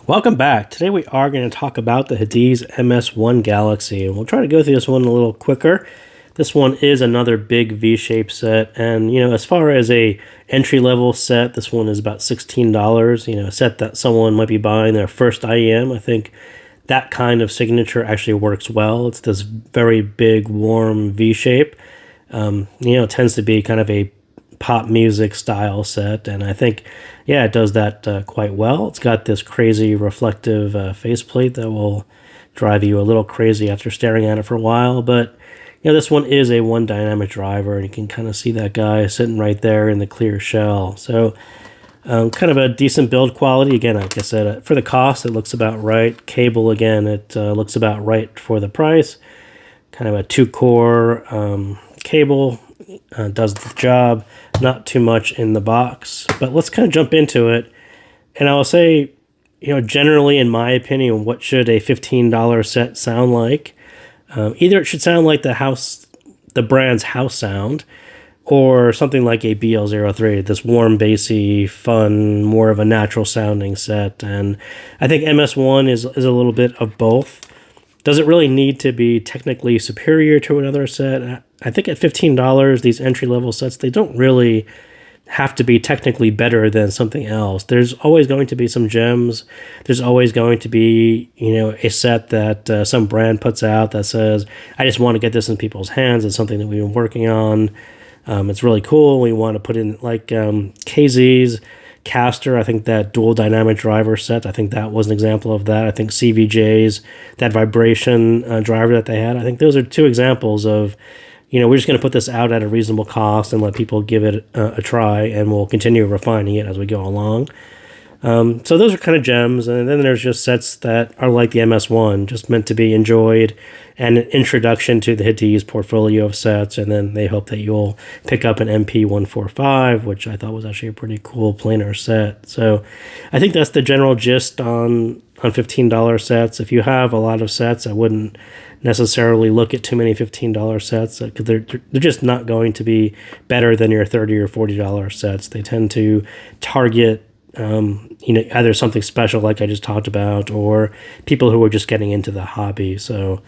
Welcome back. Today we are going to talk about the Hidizs MS1 Galaxy, and we'll try to go through this one a little quicker. This one is another big V-shaped set, and as far as a entry-level set, this one is about $16. A set that someone might be buying their first IEM. I think that kind of signature actually works well. It's this very big, warm V shape. It tends to be kind of a pop music style set, and I think it does that quite well. It's got this crazy reflective faceplate that will drive you a little crazy after staring at it for a while. But this one is a one dynamic driver, and you can kind of see that guy sitting right there in the clear shell. So kind of a decent build quality. Again, like I said, for the cost, it looks about right. Cable, again, it looks about right for the price. Kind of a 2-core cable. Does the job. Not too much in the box, but let's kind of jump into it. And I will say, generally, in my opinion, what should a $15 set sound like? Either it should sound like the brand's house sound, or something like a BL03, this warm, bassy, fun, more of a natural sounding set. And I think MS1 is a little bit of both. Does it really need to be technically superior to another set? I think at $15, these entry-level sets, they don't really have to be technically better than something else. There's always going to be some gems. There's always going to be, a set that some brand puts out that says, I just want to get this in people's hands. It's something that we've been working on. It's really cool. We want to put in like KZ's Caster. I think that dual dynamic driver set, I think that was an example of that. I think CVJ's, that vibration driver that they had, I think those are two examples of, we're just going to put this out at a reasonable cost and let people give it a try, and we'll continue refining it as we go along. So those are kind of gems, and then there's just sets that are like the MS1, just meant to be enjoyed, and an introduction to the Hidizs portfolio of sets, and then they hope that you'll pick up an MP145, which I thought was actually a pretty cool planar set. So I think that's the general gist on $15 sets. If you have a lot of sets, I wouldn't necessarily look at too many $15 sets, because they're just not going to be better than your $30 or $40 sets. They tend to target either something special like I just talked about, or people who are just getting into the hobby. So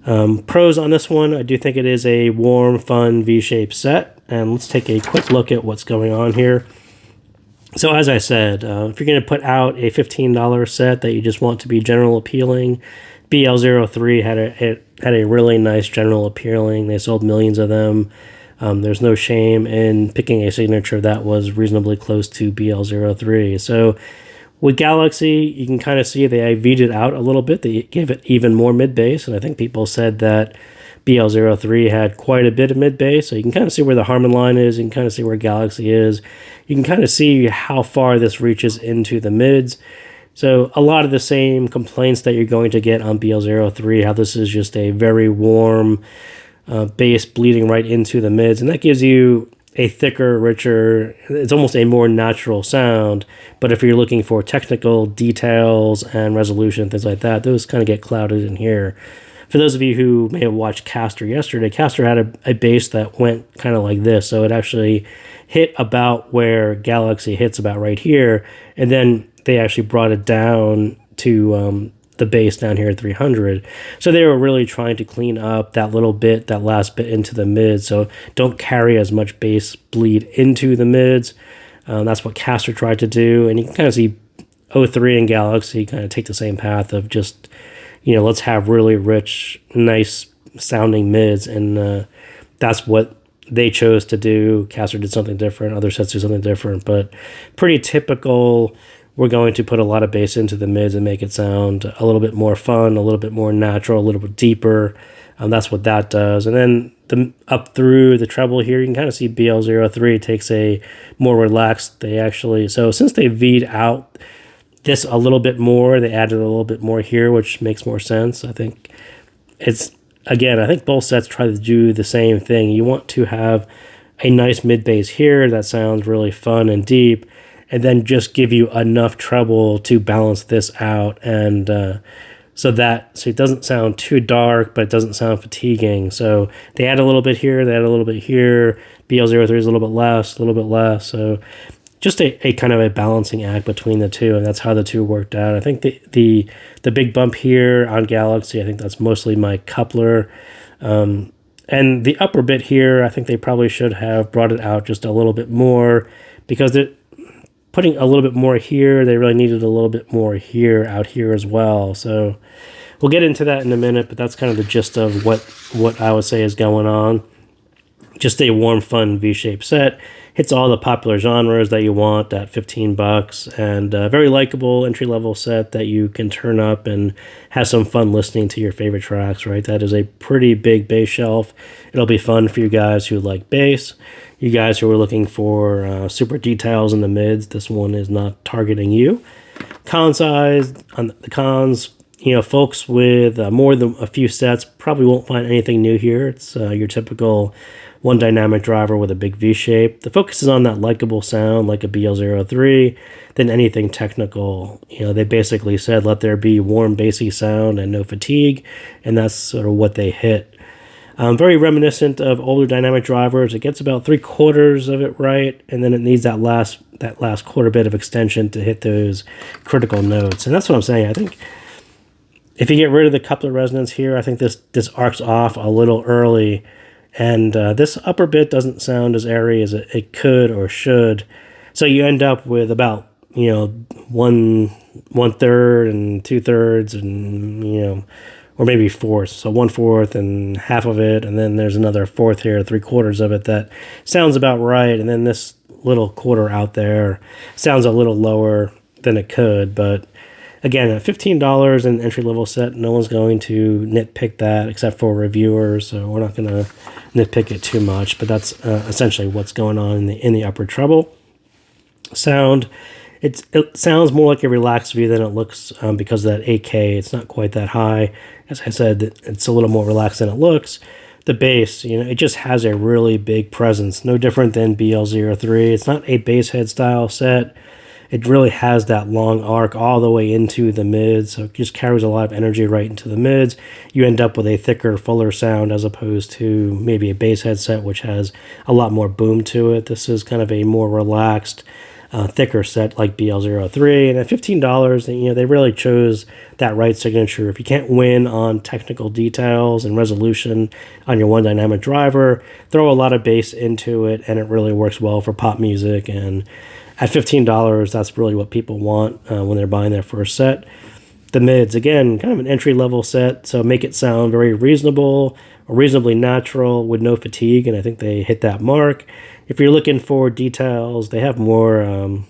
pros on this one, I do think it is a warm, fun V-shaped set. And let's take a quick look at what's going on here. So as I said, if you're going to put out a $15 set that you just want to be general appealing, BL03 had a really nice general appealing. They sold millions of them. There's no shame in picking a signature that was reasonably close to BL03. So with Galaxy, you can kind of see they IV'd it out a little bit. They gave it even more mid-bass, and I think people said that BL03 had quite a bit of mid-bass. So you can kind of see where the Harman line is. You can kind of see where Galaxy is. You can kind of see how far this reaches into the mids. So a lot of the same complaints that you're going to get on BL03, how this is just a very warm bass bleeding right into the mids, and that gives you a thicker, richer, it's almost a more natural sound. But if you're looking for technical details and resolution, things like that, those kind of get clouded in here. For those of you who may have watched Caster yesterday, Caster had a bass that went kind of like this, so it actually hit about where Galaxy hits, about right here, and then they actually brought it down to the bass down here at 300. So they were really trying to clean up that little bit, that last bit into the mids, so don't carry as much bass bleed into the mids. That's what Caster tried to do, and you can kind of see 03 and Galaxy kind of take the same path of just, let's have really rich, nice sounding mids, and that's what they chose to do. Caster did something different, other sets do something different, but pretty typical. We're going to put a lot of bass into the mids and make it sound a little bit more fun, a little bit more natural, a little bit deeper. That's what that does. And then up through the treble here, you can kind of see BL03 takes a more relaxed. So since they V'd out this a little bit more, they added a little bit more here, which makes more sense. I think I think both sets try to do the same thing. You want to have a nice mid bass here that sounds really fun and deep, and then just give you enough treble to balance this out, and so it doesn't sound too dark, but it doesn't sound fatiguing. So they add a little bit here, they add a little bit here. BL03 is a little bit less, a little bit less. So just a kind of a balancing act between the two, and that's how the two worked out. I think the big bump here on Galaxy, I think that's mostly my coupler. And the upper bit here, I think they probably should have brought it out just a little bit more, because they're putting a little bit more here. They really needed a little bit more here, out here as well. So we'll get into that in a minute, but that's kind of the gist of what I would say is going on. Just a warm, fun V-shaped set. Hits all the popular genres that you want at $15, and a very likable entry-level set that you can turn up and have some fun listening to your favorite tracks, right? That is a pretty big bass shelf. It'll be fun for you guys who like bass. You guys who are looking for super details in the mids, this one is not targeting you. Con size, on the cons, you know, folks with more than a few sets probably won't find anything new here. It's your typical one dynamic driver with a big V shape. The focus is on that likable sound like a BL03 than anything technical. You know, they basically said let there be warm bassy sound and no fatigue, and that's sort of what they hit. Very reminiscent of older dynamic drivers. It gets about 3/4 of it right, and then it needs that last quarter bit of extension to hit those critical notes. And that's what I'm saying. I think if you get rid of the coupler resonance here, I think this arcs off a little early. And this upper bit doesn't sound as airy as it could or should. So you end up with about, you know, one third and 2/3 and, you know, or maybe fourths. So 1/4 and half of it. And then there's another fourth here, 3/4 of it that sounds about right. And then this little quarter out there sounds a little lower than it could. But again, at $15 in entry-level set, no one's going to nitpick that except for reviewers, so we're not going to nitpick it too much, but that's essentially what's going on in the upper treble. Sound, it sounds more like a relaxed V than it looks because of that 8K. It's not quite that high. As I said, it's a little more relaxed than it looks. The bass, you know, it just has a really big presence, no different than BL03. It's not a bass head style set. It really has that long arc all the way into the mids, so it just carries a lot of energy right into the mids. You end up with a thicker, fuller sound as opposed to maybe a bass headset, which has a lot more boom to it. This is kind of a more relaxed, thicker set like BL03. And at $15, you know, they really chose that right signature. If you can't win on technical details and resolution on your one dynamic driver, throw a lot of bass into it, and it really works well for pop music. And at $15, that's really what people want when they're buying their first set. The mids, again, kind of an entry-level set, so make it sound very reasonable, or reasonably natural with no fatigue, and I think they hit that mark. If you're looking for details, they have more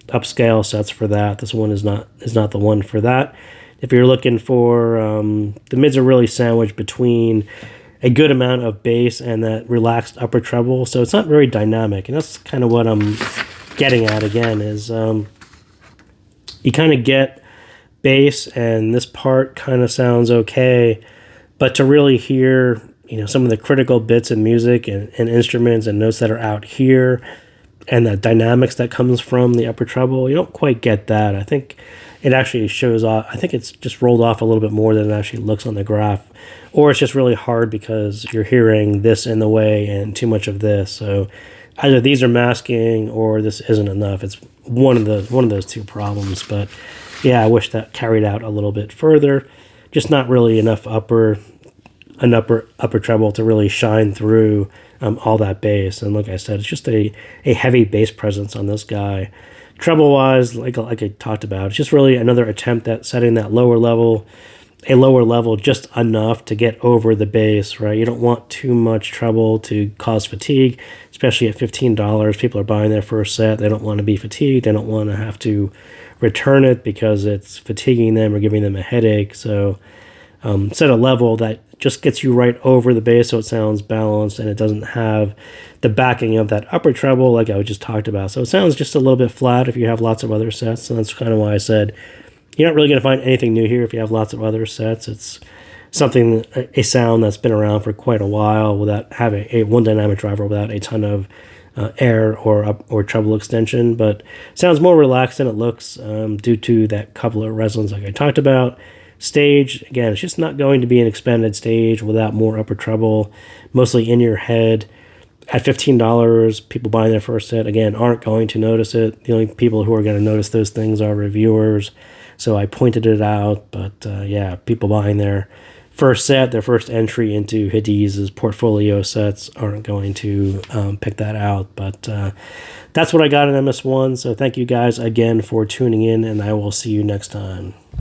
upscale sets for that. This one is not the one for that. If you're looking for, the mids are really sandwiched between a good amount of bass and that relaxed upper treble, so it's not very dynamic, and that's kind of what I'm getting at again is you kind of get bass and this part kind of sounds okay, but to really hear, you know, some of the critical bits in music and instruments and notes that are out here and the dynamics that comes from the upper treble, you don't quite get that. I think it actually shows off. I think it's just rolled off a little bit more than it actually looks on the graph, or it's just really hard because you're hearing this in the way and too much of this. So either these are masking or this isn't enough. It's one of those two problems. But yeah, I wish that carried out a little bit further. Just not really enough upper treble to really shine through all that bass. And like I said, it's just a heavy bass presence on this guy. Treble wise, like I talked about, it's just really another attempt at setting that lower level just enough to get over the bass, right? You don't want too much treble to cause fatigue, especially at $15. People are buying their first set. They don't want to be fatigued. They don't want to have to return it because it's fatiguing them or giving them a headache. So set a level that just gets you right over the bass so it sounds balanced and it doesn't have the backing of that upper treble like I just talked about. So it sounds just a little bit flat if you have lots of other sets. And that's kind of why I said you're not really going to find anything new here if you have lots of other sets. It's something, a sound that's been around for quite a while without having a one dynamic driver, without a ton of air or treble extension, but sounds more relaxed than it looks due to that couple of resonance like I talked about. Stage, again, it's just not going to be an expanded stage without more upper treble, mostly in your head. at $15, people buying their first set, again, aren't going to notice it. The only people who are going to notice those things are reviewers. So I pointed it out, but yeah, people buying their first set, their first entry into Hidizs' portfolio sets aren't going to pick that out. But that's what I got in MS1. So thank you guys again for tuning in, and I will see you next time.